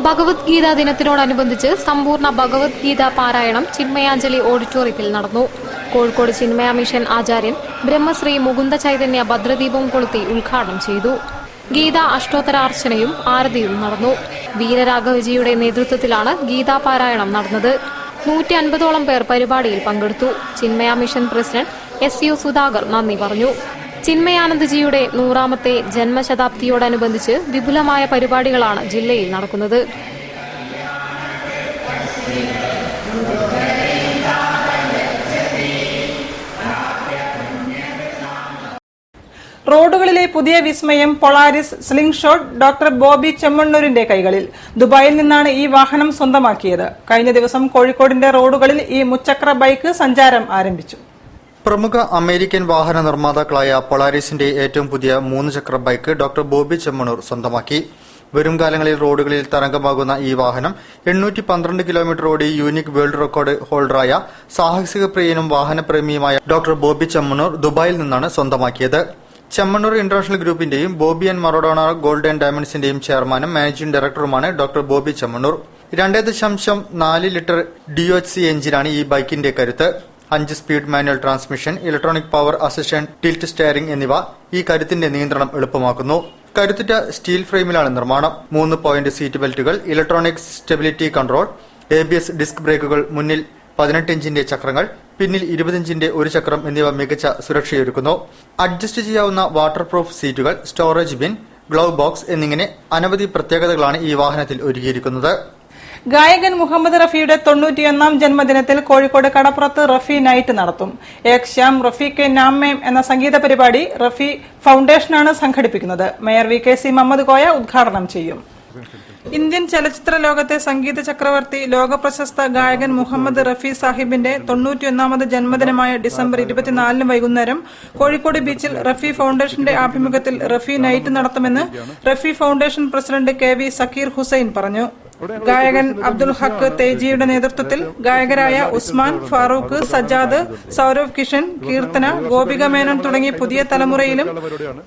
ഭഗവത്ഗീതാ ദിനത്തിനോടനുബന്ധിച്ച് സമ്പൂർണ്ണ ഭഗവത്ഗീതാ പാരായണം ചിന്മയാഞ്ജലി ഓഡിറ്റോറിയത്തിൽ നടന്നു. കോഴിക്കോട് ചിന്മയ മിഷൻ ആചാര്യൻ ബ്രഹ്മശ്രീ മുകുന്ദ ചൈതന്യ ഭദ്രദീപം കൊളുത്തി ഉദ്ഘാടനം ചെയ്തു. ഗീതാ അഷ്ടോത്തരാർച്ചനയും ആരതിയും നടന്നു. വീരരാഘവജിയുടെ നേതൃത്വത്തിലാണ് ഗീതാ പാരായണം നടന്നത്. 150ഓളം പേർ പരിപാടിയിൽ പങ്കെടുത്തു. Chinmaya mission president SU Sudhakar നന്ദി പറഞ്ഞു. ചിന്മയാനന്ദജിയുടെ 100ാമത്തെ ജന്മശതാബ്ദിയോടനുബന്ധിച്ച് വിപുലമായ പരിപാടികളാണ് ജില്ലയിൽ നടക്കുന്നത്. റോഡുകളിലെ പുതിയ വിസ്മയം Polaris Slingshot doctor Bobby ചെമ്മണ്ണൂരിന്റെ കൈകളിൽ. ദുബായിൽ നിന്നാണ് ഈ വാഹനം സ്വന്തമാക്കിയത്. കഴിഞ്ഞ ദിവസം കോഴിക്കോടിന്റെ റോഡുകളിൽ ഈ മുച്ചക്ര ബൈക്ക് സഞ്ചാരം ആരംഭിച്ചു. പ്രമുഖ അമേരിക്കൻ വാഹന നിർമ്മാതാക്കളായ പൊളാരിസിന്റെ ഏറ്റവും പുതിയ 3 ചക്ര ബൈക്ക് ഡോക്ടർ ബോബി ചെമ്മണ്ണൂർ സ്വന്തമാക്കി. വരും കാലങ്ങളിൽ റോഡുകളിൽ തരംഗമാകുന്ന ഈ വാഹനം 812 കിലോമീറ്റർ ഓടി യൂണിക് വേൾഡ് റെക്കോർഡ് ഹോൾഡറായ സാഹസിക പ്രിയനും വാഹനപ്രേമിയുമായ ഡോക്ടർ ബോബി ചെമ്മണ്ണൂർ ദുബായിൽ നിന്നാണ് സ്വന്തമാക്കിയത്. ചെമ്മണ്ണൂർ ഇന്റർനാഷണൽ ഗ്രൂപ്പിന്റെയും Bobby and Maradona gold and ഡയമണ്ട്സിന്റെയും ചെയർമാനും മാനേജിംഗ് ഡയറക്ടറുമാണ് doctor Bobby Chemmanur. 2.4 litre DOHC എഞ്ചിനാണ് ഈ ബൈക്കിന്റെ കരുത്ത്. 5 speed manual transmission, electronic power assistant, tilt steering എന്നിവ ഈ കരുത്തിന്റെ നിയന്ത്രണം എളുപ്പമാക്കുന്നു. കരുത്തുറ്റ സ്റ്റീൽ ഫ്രെയിമിലാണ് നിർമ്മാണം. 3 പോയിന്റ് സീറ്റ് ബെൽറ്റുകൾ, electronic stability control, ABS disc ബ്രേക്കുകൾ, മുന്നിൽ 18 ഇഞ്ചിന്റെ ചക്രങ്ങൾ, പിന്നിൽ 20 ഇഞ്ചിന്റെ ഒരു ചക്രം എന്നിവ മികച്ച സുരക്ഷയൊരുക്കുന്നു. അഡ്ജസ്റ്റ് ചെയ്യാവുന്ന വാട്ടർ പ്രൂഫ് സീറ്റുകൾ, സ്റ്റോറേജ് ബിൻ, ഗ്ലൗ ബോക്സ് എന്നിങ്ങനെ അനവധി പ്രത്യേകതകളാണ് ഈ വാഹനത്തിൽ ഒരുക്കിയിരിക്കുന്നത്. ഗായകൻ മുഹമ്മദ് റഫിയുടെ 91ാം ജന്മദിനത്തിൽ കോഴിക്കോട് കടപ്പുറത്ത് റഫി നൈറ്റ് നടത്തും. ഏക് ശ്യാം റഫി കെ നാം മേം എന്ന സംഗീത പരിപാടി റഫി ഫൌണ്ടേഷനാണ് സംഘടിപ്പിക്കുന്നത്. മേയർ VKC മുഹമ്മദ് കോയ ഉദ്ഘാടനം ചെയ്യും. ഇന്ത്യൻ ചലച്ചിത്ര ലോകത്തെ സംഗീത ചക്രവർത്തി ലോകപ്രശസ്ത ഗായകൻ മുഹമ്മദ് റഫി സാഹിബിന്റെ 91ാമത് ജന്മദിനമായ ഡിസംബർ 24 വൈകുന്നേരം കോഴിക്കോട് ബീച്ചിൽ റഫി ഫൌണ്ടേഷന്റെ ആഭിമുഖ്യത്തിൽ റഫി നൈറ്റ് നടത്തുമെന്ന് Rafi foundation president KV Zakir Hussain പറഞ്ഞു. ഗായകൻ അബ്ദുൽ ഹക്ക് തേജിയുടെ നേതൃത്വത്തിൽ ഗായകരായ ഉസ്മാൻ, ഫാറൂഖ്, സജാദ്, സൌരവ് കിഷൻ, കീർത്തന, ഗോപിക മേനോൻ തുടങ്ങി പുതിയ തലമുറയിലും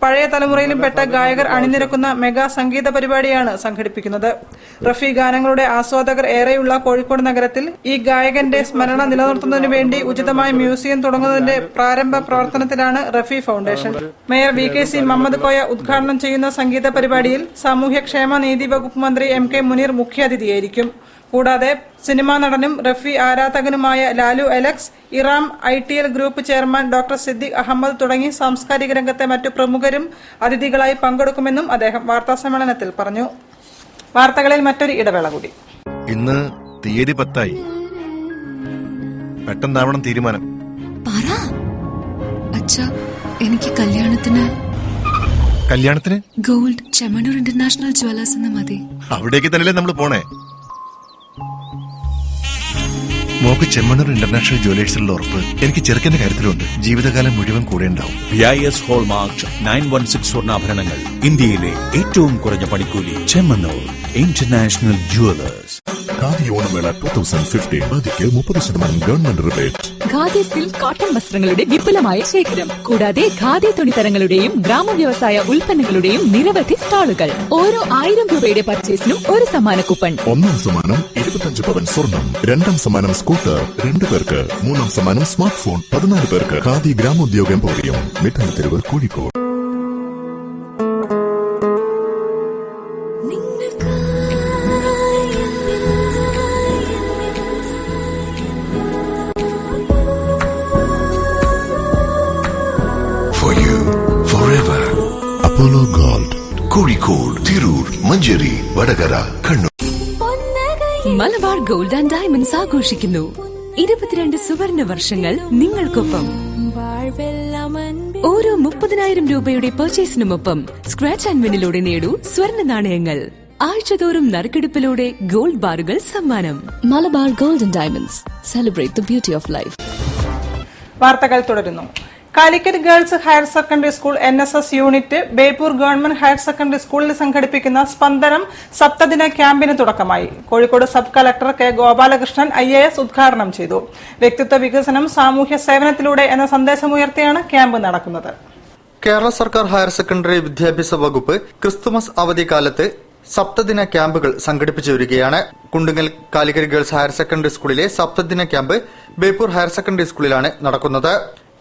പഴയ തലമുറയിലും പെട്ട ഗായകർ അണിനിരക്കുന്ന മെഗാ സംഗീത പരിപാടിയാണ് സംഘടിപ്പിക്കുന്നത്. റഫി ഗാനങ്ങളുടെ ആസ്വാദകർ ഏറെയുള്ള കോഴിക്കോട് നഗരത്തിൽ ഈ ഗായകന്റെ സ്മരണ നിലനിർത്തുന്നതിനു വേണ്ടി ഉചിതമായ മ്യൂസിയം തുടങ്ങുന്നതിന്റെ പ്രാരംഭ പ്രവർത്തനത്തിലാണ് Rafi foundation. Mayor VKC Muhammad Koya ഉദ്ഘാടനം ചെയ്യുന്ന സംഗീത പരിപാടിയിൽ സാമൂഹ്യക്ഷേമ നീതി വകുപ്പ് മന്ത്രി MK മുനീർ മുഖ്യാതിഥിയായിരിക്കും. കൂടാതെ സിനിമാ നടനും റഫി ആരാധകനുമായ Lalu Alex, Eram ITL group chairman doctor Siddique Ahmed തുടങ്ങി സാംസ്കാരിക രംഗത്തെ മറ്റു പ്രമുഖരും അതിഥികളായി പങ്കെടുക്കുമെന്നും അദ്ദേഹം വാർത്താസമ്മേളനത്തിൽ പറഞ്ഞു. വാർത്തകളിൽ മറ്റൊരു ഇടവേള കൂടി. ഇന്ന് തീയതി 10 പെട്ടെന്നാവണം തീരുമാനം. എനിക്ക് കല്യാണത്തിന് ഗോൾഡ് ചെമ്മണ്ണൂർ ഇന്റർനാഷണൽ ജ്വല്ലേഴ്സ് എന്ന് മതി. അവിടേക്ക് തന്നെയല്ലേ നമ്മൾ പോണേ. മോക്ക് ചെമ്മണ്ണൂർ ഇന്റർനാഷണൽ ജ്വല്ലേഴ്സിലുള്ള ഉറപ്പ് എനിക്ക് ചെറുക്കന്റെ കാര്യത്തിലുണ്ട്. ജീവിതകാലം മുഴുവൻ കൂടെ ഉണ്ടാവും. VIS ഹോൾമാർക്ക് 916 സ്വർണ്ണാഭരണങ്ങൾ, ഇന്ത്യയിലെ ഏറ്റവും കുറഞ്ഞ പണിക്കൂലി. Chemmanur international jewellers. ഖാദി ഓണമേള 2015 ഖാദിക്ക് 30% government rebate. Khadi silk cotton വസ്ത്രങ്ങളുടെ വിപുലമായ ശേഖരം, കൂടാതെ ഖാദി തുണിത്തരങ്ങളുടെയും ഗ്രാമവ്യവസായ ഉൽപ്പന്നങ്ങളുടെയും നിരവധി സ്റ്റാളുകൾ. ഓരോ 1000 രൂപയുടെ പർച്ചേസിനും ഒരു സമ്മാന കൂപ്പൺ. 1ാം സമ്മാനം 25 പവൻ സ്വർണം, 2ാം സമ്മാനം സ്കൂട്ടർ 2 പേർക്ക്, 3ാം സമ്മാനം സ്മാർട്ട് ഫോൺ 14 പേർക്ക്. ഖാദി ഗ്രാമോദ്യോഗം പോലെയും മിഠായി തെരുവ് Kozhikode. For you, forever. Apollo Gold, Kozhikode, Tirur, Manjeri, Vadakara, Kannur. Malabar gold and diamonds ആഘോഷിക്കുന്നു 22 സുവർണ വർഷങ്ങൾ നിങ്ങൾക്കൊപ്പം. ഓരോ 30,000 രൂപയുടെ പർച്ചേസിനുമൊപ്പം സ്ക്രാച്ച് ആൻഡ് വിന്നിലൂടെ നേടൂ സ്വർണ്ണ നാണയങ്ങൾ. ആഴ്ചതോറും നറുക്കെടുപ്പിലൂടെ ഗോൾഡ് ബാറുകൾ സമ്മാനം. Malabar gold and diamonds, celebrate the beauty of life. വാർത്തകൾ തുടരുന്നു. Calicut girls higher secondary school NSS unit Beypore government higher secondary സ്കൂളിൽ സംഘടിപ്പിക്കുന്ന സ്പന്ദനം സപ്തദിന ക്യാമ്പിന് തുടക്കമായി. Kozhikode sub collector K Gopalakrishnan IAS ഉദ്ഘാടനം ചെയ്തു. വ്യക്തിത്വ വികസനം സാമൂഹ്യ സേവനത്തിലൂടെ എന്ന സന്ദേശമുയർത്തിയാണ് ക്യാമ്പ് നടക്കുന്നത്. കേരള സർക്കാർ ഹയർ സെക്കൻഡറി വിദ്യാഭ്യാസ വകുപ്പ് ക്രിസ്തുമസ് അവധിക്കാലത്ത് സപ്തദിന ക്യാമ്പുകൾ സംഘടിപ്പിച്ചു വരികയാണ്. Kundungal Calicut girls higher secondary സ്കൂളിലെ സപ്തദിന ക്യാമ്പ് ബേപ്പൂർ ഹയർ സെക്കൻഡറി സ്കൂളിലാണ് നടക്കുന്നത്.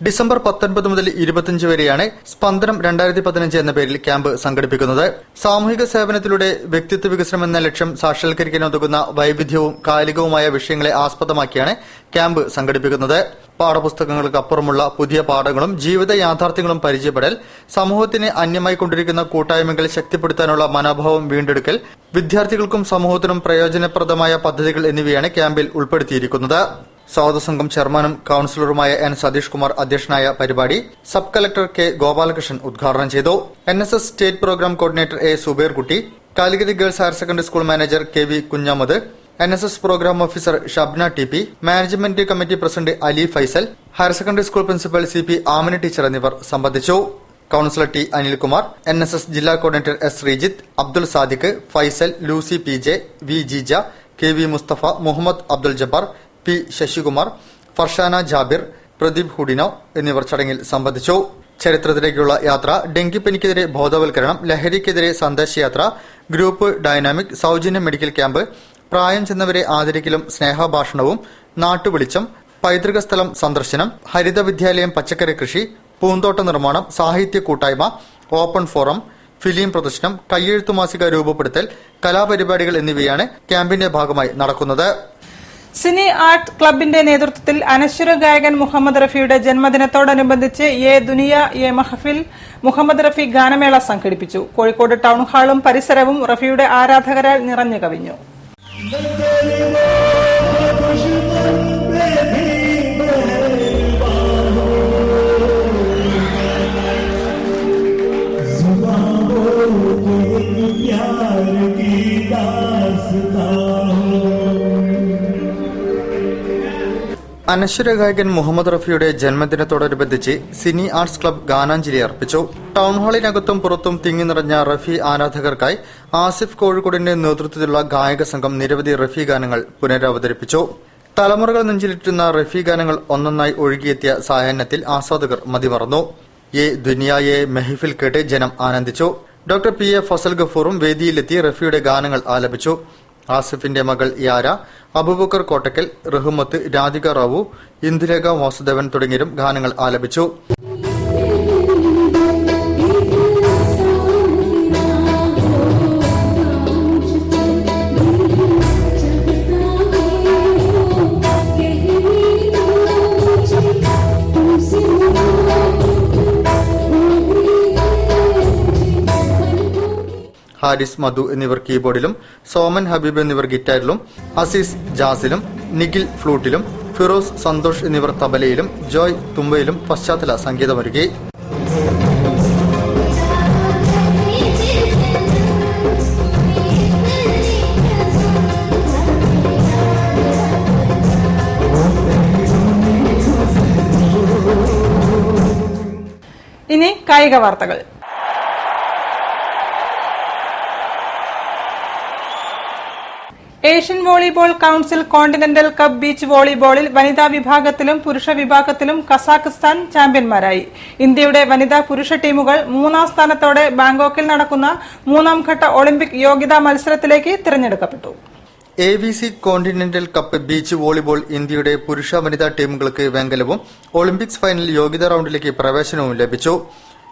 ഡിസംബർ 19 മുതൽ 25 വരെയാണ് സ്പന്ദനം 2015 എന്ന പേരിൽ ക്യാമ്പ് സംഘടിപ്പിക്കുന്നത്. സാമൂഹിക സേവനത്തിലൂടെ വ്യക്തിത്വ വികസനം എന്ന ലക്ഷ്യം സാക്ഷാത്കരിക്കാനുതകുന്ന വൈവിധ്യവും കാലികവുമായ വിഷയങ്ങളെ ആസ്പദമാക്കിയാണ് ക്യാമ്പ് സംഘടിപ്പിക്കുന്നത്. പാഠപുസ്തകങ്ങൾക്ക് അപ്പുറമുള്ള പുതിയ പാഠങ്ങളും ജീവിത യാഥാർത്ഥ്യങ്ങളും പരിചയപ്പെടൽ, സമൂഹത്തിന് അന്യമായി കൊണ്ടിരിക്കുന്ന കൂട്ടായ്മകൾ ശക്തിപ്പെടുത്താനുള്ള മനോഭാവം വീണ്ടെടുക്കൽ, വിദ്യാർത്ഥികൾക്കും സമൂഹത്തിനും പ്രയോജനപ്രദമായ പദ്ധതികൾ എന്നിവയാണ് ക്യാമ്പിൽ ഉൾപ്പെടുത്തിയിരിക്കുന്നത്. സ്വാഗതസംഘം ചെയർമാനും കൌൺസിലറുമായ N. സതീഷ് കുമാർ അധ്യക്ഷനായ പരിപാടി സബ് കളക്ടർ കെ ഗോപാലകൃഷ്ണൻ ഉദ്ഘാടനം ചെയ്തു. NSS state programme coordinator A. Subairkutty, Calicut girls higher secondary school manager KV Kunhammad, NSS programme officer Shabna TP, management committee president Ali Faisal, higher secondary school principal CP Amina teacher എന്നിവർ സംബന്ധിച്ചു. Councillor T. അനിൽകുമാർ, NSS ജില്ലാ coordinator S. Sreejith, Abdul Sadiq, Faisal, Lucy PJ, V. Jeeja, KV Musthafa, Muhammad Abdul Jabbar, P. Sasikumar, Farshana Jabir, Pradeep Hudino എന്നിവർ ചടങ്ങിൽ സംബന്ധിച്ചു. ചരിത്രത്തിലേക്കുള്ള യാത്ര, ഡെങ്കിപ്പനിക്കെതിരെ ബോധവൽക്കരണം, ലഹരിക്കെതിരെ സന്ദേശയാത്ര, ഗ്രൂപ്പ് ഡൈനാമിക്, സൌജന്യ മെഡിക്കൽ ക്യാമ്പ്, പ്രായം ചെന്നവരെ ആദരിക്കലും സ്നേഹഭാഷണവും, നാട്ടുവെളിച്ചം, പൈതൃക സ്ഥലം സന്ദർശനം, ഹരിത വിദ്യാലയം, പച്ചക്കറി കൃഷി, പൂന്തോട്ട നിർമ്മാണം, സാഹിത്യ കൂട്ടായ്മ, ഓപ്പൺ ഫോറം, ഫിലിം പ്രദർശനം, കയ്യെഴുത്തു മാസിക രൂപപ്പെടുത്തൽ, കലാപരിപാടികൾ എന്നിവയാണ് ക്യാമ്പിന്റെ ഭാഗമായി നടക്കുന്നത്. സിനി ആർട്ട് ക്ലബിന്റെ നേതൃത്വത്തിൽ അനശ്വര ഗായകൻ മുഹമ്മദ് റഫിയുടെ ജന്മദിനത്തോടനുബന്ധിച്ച് യേ ദുനിയ യേ മഹഫിൽ മുഹമ്മദ് റഫി ഗാനമേള സംഘടിപ്പിച്ചു. കോഴിക്കോട് ടൗൺ ഹാളും പരിസരവും റഫിയുടെ ആരാധകരാൽ നിറഞ്ഞു കവിഞ്ഞു. അനശ്വര ഗായകൻ മുഹമ്മദ് റഫിയുടെ ജന്മദിനത്തോടനുബന്ധിച്ച് സിനി ആർട്സ് ക്ലബ് ഗാനാഞ്ജലി അർപ്പിച്ചു. ടൗൺഹാളിനകത്തും പുറത്തും തിങ്ങി നിറഞ്ഞ റഫി ആരാധകർക്കായി ആസിഫ് കോഴിക്കോടിന്റെ നേതൃത്വത്തിലുള്ള ഗായക സംഘം നിരവധി റഫി ഗാനങ്ങൾ പുനരവതരിപ്പിച്ചു. തലമുറകൾ നെഞ്ചിലിറ്റുന്ന റഫി ഗാനങ്ങൾ ഒന്നൊന്നായി ഒഴുകിയെത്തിയ സായാഹ്നത്തിൽ ആസ്വാദകർ മതിമറന്നു. യേ ദുനിയായെ മെഹഫിൽ കേട്ട് ജനം ആനന്ദിച്ചു. ഡോക്ടർ PA ഫസൽ ഗഫൂറും വേദിയിലെത്തി റഫിയുടെ ഗാനങ്ങൾ ആലപിച്ചു. ആസിഫിന്റെ മകൾ യാര, അബൂബക്കർ കോട്ടക്കൽ, റഹ്മത്ത്, രാധിക റാവു, ഇന്ദുലേഖ വാസുദേവൻ തുടങ്ങിയവരും ഗാനങ്ങൾ ആലപിച്ചു. ഹാരിസ് മധു എന്നിവർ കീബോർഡിലും, സോമൻ ഹബീബ് എന്നിവർ ഗിറ്റാറിലും, അസീസ് ജാസിലും, നിഖിൽ ഫ്ലൂട്ടിലും, ഫിറോസ് സന്തോഷ് എന്നിവർ തബലയിലും, ജോയ് തുമ്പയിലും പശ്ചാത്തല സംഗീതമൊരുക്കി. ഇനി കായിക വാർത്തകൾ. Asian volleyball council continental cup beach വോളിബോളിൽ വനിതാ വിഭാഗത്തിലും പുരുഷ വിഭാഗത്തിലും കസാഖിസ്ഥാൻ ചാമ്പ്യന്മാരായി. ഇന്ത്യയുടെ വനിതാ പുരുഷ ടീമുകൾ 3ാം സ്ഥാനത്തോടെ ബാങ്കോക്കിൽ നടക്കുന്ന 3ാം ഘട്ട ഒളിമ്പിക് യോഗ്യതാ മത്സരത്തിലേക്ക് തിരഞ്ഞെടുക്കപ്പെട്ടു. ABC continental cup beach volleyball ഇന്ത്യയുടെ പുരുഷ വനിതാ ടീമുകൾക്ക് വെങ്കലവും ഒളിമ്പിക്സ് ഫൈനൽ യോഗ്യതാ റൌണ്ടിലേക്ക് പ്രവേശനവും ലഭിച്ചു.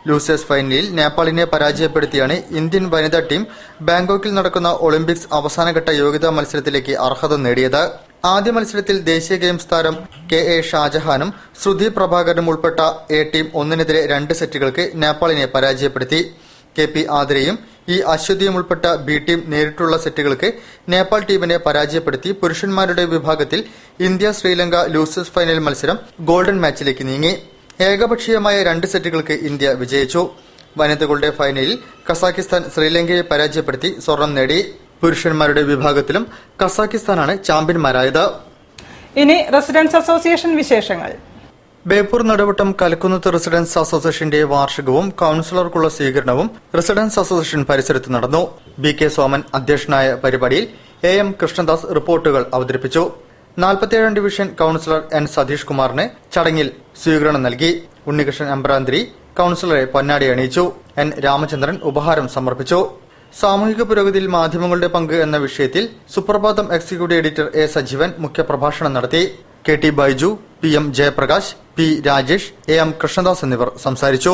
ലൂസേഴ്സ് ഫൈനലിൽ നേപ്പാളിനെ പരാജയപ്പെടുത്തിയാണ് ഇന്ത്യൻ വനിതാ ടീം ബാങ്കോക്കിൽ നടക്കുന്ന ഒളിമ്പിക്സ് അവസാനഘട്ട യോഗ്യതാ മത്സരത്തിലേക്ക് അർഹത നേടിയത്. ആദ്യ മത്സരത്തിൽ ദേശീയ ഗെയിംസ് താരം KA ഷാജഹാനും ശ്രുതി പ്രഭാകരനും ഉൾപ്പെട്ട A ടീം 1-2 സെറ്റുകൾക്ക് നേപ്പാളിനെ പരാജയപ്പെടുത്തി. KP ആതിരയും ഈ അശ്വതിയും ഉൾപ്പെട്ട ബി ടീം നേരിട്ടുള്ള സെറ്റുകൾക്ക് നേപ്പാൾ ടീമിനെ പരാജയപ്പെടുത്തി പുരുഷന്മാരുടെ വിഭാഗത്തിൽ ഇന്ത്യ ശ്രീലങ്ക ലൂസേഴ്സ് ഫൈനൽ മത്സരം ഗോൾഡൻ മാച്ചിലേക്ക് നീങ്ങി. ഏകപക്ഷീയമായ 2 സെറ്റുകൾക്ക് ഇന്ത്യ വിജയിച്ചു. വനിതകളുടെ ഫൈനലിൽ കസാഖിസ്ഥാൻ ശ്രീലങ്കയെ പരാജയപ്പെടുത്തി സ്വർണം നേടി. പുരുഷന്മാരുടെ വിഭാഗത്തിലും കസാഖിസ്ഥാനാണ് ചാമ്പ്യന്മാരായത്. ഇനി റെസിഡൻസ് അസോസിയേഷൻ വിശേഷങ്ങൾ. ബേപ്പൂർ നടുവട്ടം കലക്കുന്നത്ത് റെസിഡൻസ് അസോസിയേഷന്റെ വാർഷികവും കൌൺസിലർക്കുള്ള സ്വീകരണവും റെസിഡൻസ് അസോസിയേഷൻ പരിസരത്ത് നടന്നു. ബി കെ സോമൻ അധ്യക്ഷനായ പരിപാടിയിൽ എ എം കൃഷ്ണദാസ് റിപ്പോർട്ടുകൾ അവതരിപ്പിച്ചു. 47 ഡിവിഷൻ കൌൺസിലർ എൻ സതീഷ് കുമാറിന് ചടങ്ങിൽ സ്വീകരണം നൽകി. ഉണ്ണികൃഷ്ണൻ എമ്പ്രാന്തിരി കൌൺസിലറെ പൊന്നാടി അണിയിച്ചു. എൻ രാമചന്ദ്രൻ ഉപഹാരം സമർപ്പിച്ചു. സാമൂഹിക പുരോഗതിയിൽ മാധ്യമങ്ങളുടെ പങ്ക് എന്ന വിഷയത്തിൽ സുപ്രഭാതം എക്സിക്യൂട്ടീവ് എഡിറ്റർ എ സജീവൻ മുഖ്യപ്രഭാഷണം നടത്തി. K T Baiju, P M Jayaprakash, P Rajesh, A M Krishnadas എന്നിവർ സംസാരിച്ചു.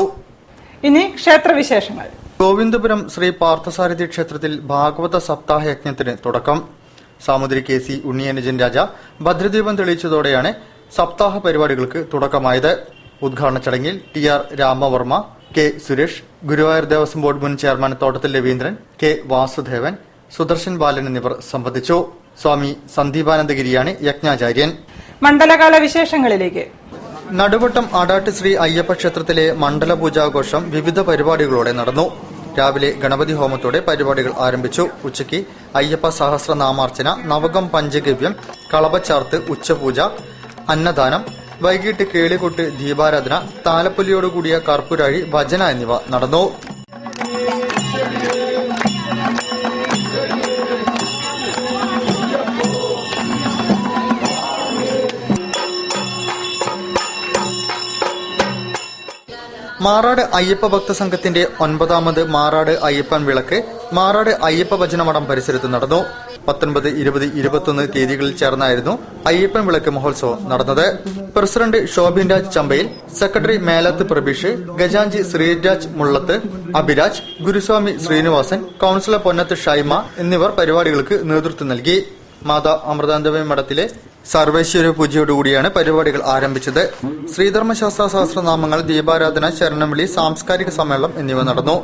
ഇനി ക്ഷേത്രവിശേഷങ്ങൾ. ഗോവിന്ദപുരം ശ്രീ പാർത്ഥസാരഥി ക്ഷേത്രത്തിൽ ഭാഗവത സപ്താഹ യജ്ഞത്തിന് തുടക്കം. സാമൂതിരി കെ സി ഉണ്ണിയനുജൻ രാജ ഭദ്രദീപം തെളിയിച്ചതോടെയാണ് സപ്താഹ പരിപാടികൾക്ക് തുടക്കമായത്. ഉദ്ഘാടന ചടങ്ങിൽ T R Ramavarma, K Suresh, Guruvayur Devaswom board മുൻ ചെയർമാൻ തോട്ടത്തിൽ രവീന്ദ്രൻ, കെ വാസുദേവൻ, സുദർശൻ ബാലൻ എന്നിവർ സംബന്ധിച്ചു. സ്വാമി സന്ദീപാനന്ദഗിരിയാണ് യജ്ഞാചാര്യൻ. മണ്ഡലകാല വിശേഷങ്ങളിലേക്ക്. നടുവട്ടം ആടാട്ട് ശ്രീ അയ്യപ്പ ക്ഷേത്രത്തിലെ മണ്ഡല പൂജാഘോഷം വിവിധ പരിപാടികളോടെ നടന്നു. രാവിലെ ഗണപതി ഹോമത്തോടെ പരിപാടികൾ ആരംഭിച്ചു. ഉച്ചയ്ക്ക് അയ്യപ്പ സഹസ്രനാമാർച്ചന, നവകം പഞ്ചഗവ്യം, കളഭച്ചാർത്ത്, ഉച്ചപൂജ, അന്നദാനം. വൈകിട്ട് കേളികൊട്ട്, ദീപാരാധന, താലപ്പൊലിയോടുകൂടിയ കർപ്പൂരാഴി, ഭജന എന്നിവ നടന്നു. മാറാട് അയ്യപ്പ ഭക്തസംഘത്തിന്റെ 9ാമത് മാറാട് അയ്യപ്പൻ വിളക്ക് മാറാട് അയ്യപ്പ ഭജനമഠം പരിസരത്ത് നടന്നു. 19, 20, 21 തീയതികളിൽ ചേർന്നായിരുന്നു അയ്യപ്പൻ വിളക്ക് മഹോത്സവം നടന്നത്. പ്രസിഡന്റ് ഷോബിൻ രാജ് ചമ്പയിൽ, സെക്രട്ടറി മേലത്ത് പ്രബീഷ്, ഗജാഞ്ചി ശ്രീരാജ് മുള്ളത്ത്, അഭിരാജ്, ഗുരുസ്വാമി ശ്രീനിവാസൻ, കൌൺസിലർ പൊന്നത്ത് ഷൈമ എന്നിവർ പരിപാടികൾക്ക് നേതൃത്വം നൽകി. മാതാ അമൃതാനന്ദമയി മഠത്തിലെ സർവേശ്വര പൂജയോടുകൂടിയാണ് പരിപാടികൾ ആരംഭിച്ചത്. ശ്രീധർമ്മശാസ്ത്ര സഹസ്രനാമങ്ങൾ, ദീപാരാധന, ശരണംവിളി, സാംസ്കാരിക സമ്മേളനം എന്നിവ നടന്നു.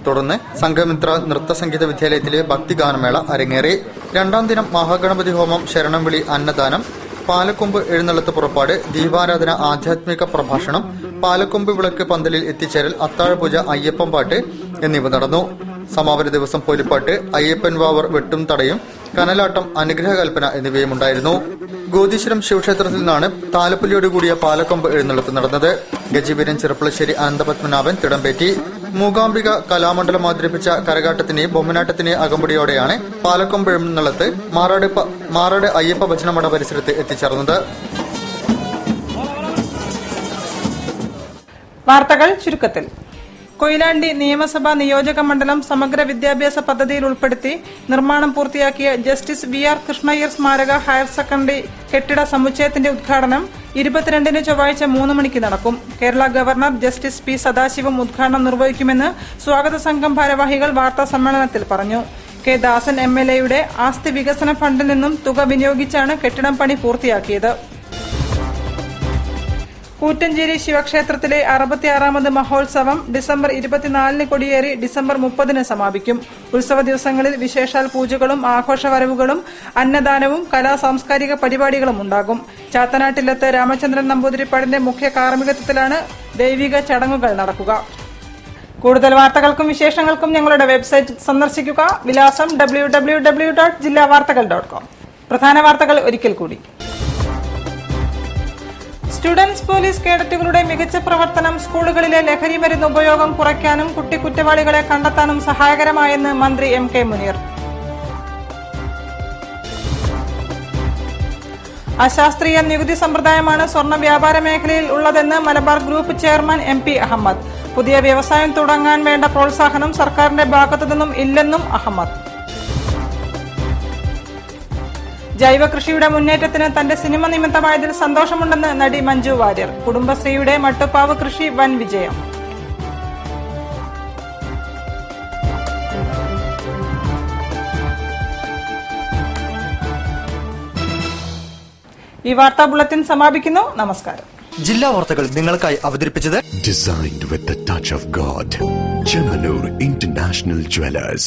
തുടർന്ന് സംഘമിത്ര നൃത്ത സംഗീത വിദ്യാലയത്തിലെ ഭക്തിഗാനമേള അരങ്ങേറി. 2ാം ദിനം മഹാഗണപതി ഹോമം, ശരണംവിളി, അന്നദാനം, പാലക്കൊമ്പ് എഴുന്നള്ളത്ത് പുറപ്പാട്, ദീപാരാധന, ആധ്യാത്മിക പ്രഭാഷണം, പാലക്കൊമ്പ് വിളക്ക് പന്തലിൽ എത്തിച്ചേരൽ, അത്താഴപൂജ, അയ്യപ്പൻ പാട്ട് എന്നിവ നടന്നു. സമാപന ദിവസം പൊലിപ്പാട്ട്, അയ്യപ്പൻ വാവർ വെട്ടും തടയും, കനലാട്ടം, അനുഗ്രഹകൽപ്പന എന്നിവയും ഉണ്ടായിരുന്നു. ഗോദീശ്വരം ശിവക്ഷേത്രത്തിൽ നിന്നാണ് താലപ്പൊലിയോടുകൂടിയ പാലക്കൊമ്പ് എഴുന്നള്ളത്ത് നടന്നത്. ഗജവീരൻ ചെറുപ്പളശ്ശേരി അനന്തപത്മനാഭൻ തിടമ്പേറ്റി. മൂകാംബിക കലാമണ്ഡലം അവതരിപ്പിച്ച കരകാട്ടത്തിനെ ബൊമ്മനാട്ടത്തിനെ അകമ്പടിയോടെയാണ് പാലക്കൊമ്പ് എഴുന്നള്ളത്ത് മാറാട് അയ്യപ്പ ഭജനമഠ പരിസരത്ത് എത്തിച്ചേർന്നത്. വാർത്തകൾ ചുരുക്കത്തിൽ. കൊയിലാണ്ടി നിയമസഭാ നിയോജക മണ്ഡലം സമഗ്ര വിദ്യാഭ്യാസ പദ്ധതിയിൽ ഉൾപ്പെടുത്തി നിർമ്മാണം പൂർത്തിയാക്കിയ ജസ്റ്റിസ് വി ആർ കൃഷ്ണയ്യർ സ്മാരക ഹയർ സെക്കൻഡറി കെട്ടിട സമുച്ചയത്തിന്റെ ഉദ്ഘാടനം 22-ന് ചൊവ്വാഴ്ച 3 മണിക്ക് നടക്കും. Kerala governor justice P Sathasivam ഉദ്ഘാടനം നിർവഹിക്കുമെന്ന് സ്വാഗത സംഘം ഭാരവാഹികൾ വാർത്താ സമ്മേളനത്തിൽ പറഞ്ഞു. കെ ദാസൻ MLA-യുടെ ആസ്തി വികസന ഫണ്ടിൽ നിന്നും തുക വിനിയോഗിച്ചാണ് കെട്ടിടം പണി പൂർത്തിയാക്കിയത്. കൂറ്റഞ്ചേരി ശിവക്ഷേത്രത്തിലെ 66ാമത് മഹോത്സവം ഡിസംബർ 24-ന് കൊടിയേറി ഡിസംബർ 30-ന് സമാപിക്കും. ഉത്സവ ദിവസങ്ങളിൽ വിശേഷാൽ പൂജകളും ആഘോഷവരവുകളും അന്നദാനവും സാംസ്കാരിക പരിപാടികളും ഉണ്ടാകും. ചാത്തനാട്ടിലത്ത് രാമചന്ദ്രൻ നമ്പൂതിരിപ്പാടിന്റെ മുഖ്യ കാർമ്മികത്വത്തിലാണ് ദൈവിക ചടങ്ങുകൾ നടക്കുക. കൂടുതൽ വാർത്തകൾക്കും വിശേഷങ്ങൾക്കും ഞങ്ങളുടെ വെബ്സൈറ്റ് സന്ദർശിക്കുക. വിലാസം www.jillavartakal.com. പ്രധാന വാർത്തകൾ ഒരിക്കൽ കൂടി. സ്റ്റുഡൻസ് പോലീസ് കേഡറ്റുകളുടെ മികച്ച പ്രവർത്തനം സ്കൂളുകളിലെ ലഹരി മരുന്ന് ഉപയോഗം കുറയ്ക്കാനും കുറ്റവാളികളെ കണ്ടെത്താനും സഹായകരമായെന്ന് മന്ത്രി MK മുനീർ. അശാസ്ത്രീയ നികുതി സമ്പ്രദായമാണ് സ്വർണ്ണ വ്യാപാര മേഖലയിൽ ഉള്ളതെന്ന് Malabar group chairman MP Ahmed. പുതിയ വ്യവസായം തുടങ്ങാൻ വേണ്ട പ്രോത്സാഹനം സർക്കാരിന്റെ ഭാഗത്തുനിന്നും ഇല്ലെന്നും അഹമ്മദ്. ജൈവ കൃഷിയുടെ മുന്നേറ്റത്തിന് തന്റെ സിനിമ നിമിത്തമായതിൽ സന്തോഷമുണ്ടെന്ന് നടി മഞ്ജു വാര്യർ. കുടുംബശ്രീയുടെ മട്ടുപ്പാവ് കൃഷി വൻ വിജയം. ഈ വാർത്താ ബുള്ളറ്റിൻ സമാപിക്കുന്നു. നമസ്കാരം. ജില്ലാ വാർത്തകൾ നിങ്ങൾക്കായി അവതരിപ്പിച്ചത് Designed with the touch of God. Chemanur International Jewelers.